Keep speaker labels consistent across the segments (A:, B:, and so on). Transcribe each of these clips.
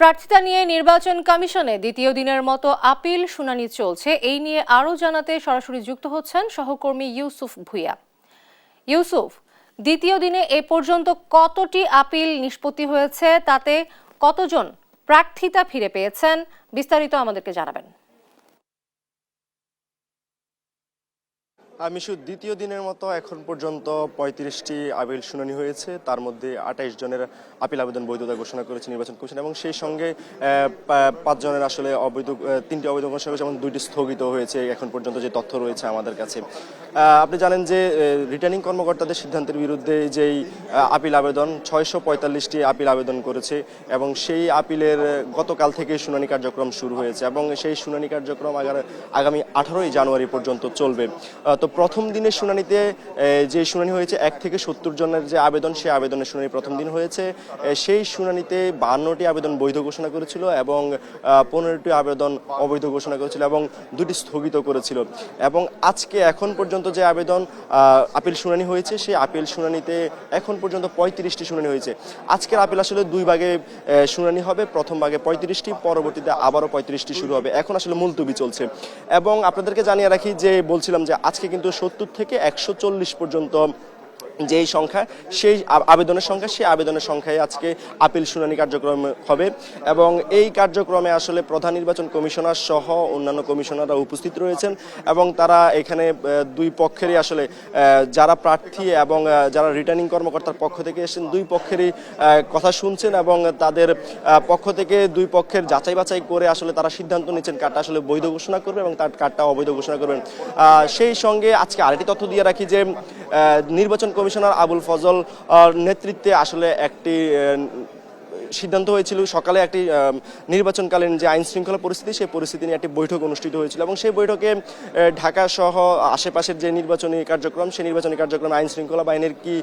A: প্রার্থিতা নিয়ে নির্বাচন কমিশনে দ্বিতীয় দিনের মতো আপিল শুনানি চলছে। এই নিয়ে আরও জানাতে সরাসরি যুক্ত হচ্ছেন সহকর্মী ইউসুফ ভুইয়া। ইউসুফ, দ্বিতীয় দিনে এ পর্যন্ত কতটি আপিল নিষ্পত্তি হয়েছে, তাতে কতজন প্রার্থিতা ফিরে পেয়েছেন, বিস্তারিত আমাদেরকে জানাবেন।
B: মিশু, দ্বিতীয় দিনের মতো এখন পর্যন্ত ৩৫টি আপিল শুনানি হয়েছে। তার মধ্যে ২৮ জনের আপিল আবেদন বৈধতা ঘোষণা করেছে নির্বাচন কমিশন এবং সেই সঙ্গে ৫ জনের আসলে অবৈধ, ৩টি অবৈধ ঘোষণা করেছে এবং ২টি স্থগিত হয়েছে এখন পর্যন্ত যে তথ্য রয়েছে আমাদের কাছে। আপনি জানেন যে রিটার্নিং কর্মকর্তাদের সিদ্ধান্তের বিরুদ্ধে যেই আপিল আবেদন ৬৪৫টি আপিল আবেদন করেছে এবং সেই আপিলের গতকাল থেকে শুনানি কার্যক্রম শুরু হয়েছে এবং সেই শুনানি কার্যক্রম আগামী ১৮ই জানুয়ারি পর্যন্ত চলবে। তো প্রথম দিনের শুনানিতে যে শুনানি হয়েছে ১ থেকে ৭০ জনের যে আবেদন, সেই আবেদনের শুনানি প্রথম দিন হয়েছে। সেই শুনানিতে ৫২টি আবেদন বৈধ ঘোষণা করেছিল এবং ১৫টি আবেদন অবৈধ ঘোষণা করেছিল এবং ২টি স্থগিত করেছিল। এবং আজকে এখন পর্যন্ত যে আবেদন আপিল শুনানি হয়েছে, সেই আপিল শুনানিতে এখন পর্যন্ত ৩৫টি শুনানি হয়েছে। আজকের আপিল আসলে ২ ভাগে শুনানি হবে। প্রথম ভাগে ৩৫টি, পরবর্তীতে আবারও ৩৫টি শুরু হবে। এখন আসলে মুলতবি চলছে এবং আপনাদেরকে জানিয়ে রাখি যে বলছিলাম যে আজকে কিন্তু ৭০ থেকে ১৪০ পর্যন্ত যেই সংখ্যা, সেই আবেদনের সংখ্যা, সেই আবেদনের সংখ্যায় আজকে আপিল শুনানি কার্যক্রম হবে এবং এই কার্যক্রমে আসলে প্রধান নির্বাচন কমিশনার সহ অন্যান্য কমিশনাররা উপস্থিত রয়েছেন এবং তারা এখানে দুই পক্ষেরই আসলে যারা প্রার্থী এবং যারা রিটার্নিং কর্মকর্তার পক্ষ থেকে এসেছেন, দুই পক্ষেরই কথা শুনছেন এবং তাদের পক্ষ থেকে দুই পক্ষের যাচাই বাছাই করে আসলে তারা সিদ্ধান্ত নিচ্ছেন কারটা আসলে বৈধ ঘোষণা করবে এবং তার কারটা অবৈধ ঘোষণা করবেন। সেই সঙ্গে আজকে আরেকটি তথ্য দিয়ে রাখি যে নির্বাচন কমিশনার আবুল ফজল নেতৃত্বে আসলে একটি সিদ্ধান্ত হয়েছিল সকালে একটি নির্বাচনকালীন যে আইন শৃঙ্খলা পরিস্থিতি, সেই পরিস্থিতি নিয়ে একটি বৈঠক অনুষ্ঠিত হয়েছিল এবং সেই বৈঠকে ঢাকা সহ আশেপাশের যে নির্বাচনী কার্যক্রম, সেই নির্বাচনী কার্যক্রমে আইন শৃঙ্খলা বাহিনীর কি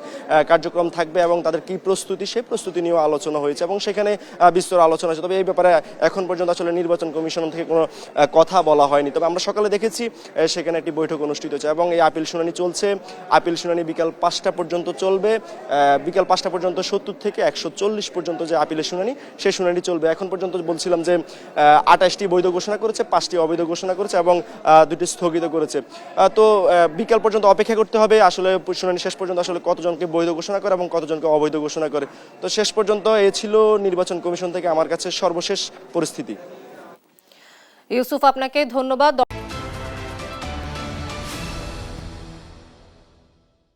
B: কার্যক্রম থাকবে এবং তাদের কি প্রস্তুতি, সেই প্রস্তুতি নিয়েও আলোচনা হয়েছে এবং সেখানে বিস্তর আলোচনা হয়েছে। তবে এই ব্যাপারে এখন পর্যন্ত আসলে নির্বাচন কমিশন থেকে কোনো কথা বলা হয়নি। তবে আমরা সকালে দেখেছি সেখানে একটি বৈঠক অনুষ্ঠিত হয়েছে এবং এই আপিল শুনানি চলছে। আপিল শুনানি বিকাল ৫টা পর্যন্ত চলবে। বিকাল ৫টা পর্যন্ত ৭০ থেকে ১৪০ পর্যন্ত যে আপিলের শুনানি, সেই শুনানি চলবে। এখন পর্যন্ত বলছিলাম যে ২৮টি বৈধ ঘোষণা করেছে, ৫টি অবৈধ ঘোষণা করেছে এবং ২টি স্থগিত করেছে। তো বিকাল পর্যন্ত অপেক্ষা করতে হবে আসলে শুনানি শেষ পর্যন্ত আসলে কতজনকে বৈধ ঘোষণা করে এবং কতজনকে অবৈধ ঘোষণা করে। তো শেষ পর্যন্ত এ ছিল নির্বাচন কমিশন থেকে আমার কাছে সর্বশেষ পরিস্থিতি।
A: ইউসুফ, আপনাকে ধন্যবাদ।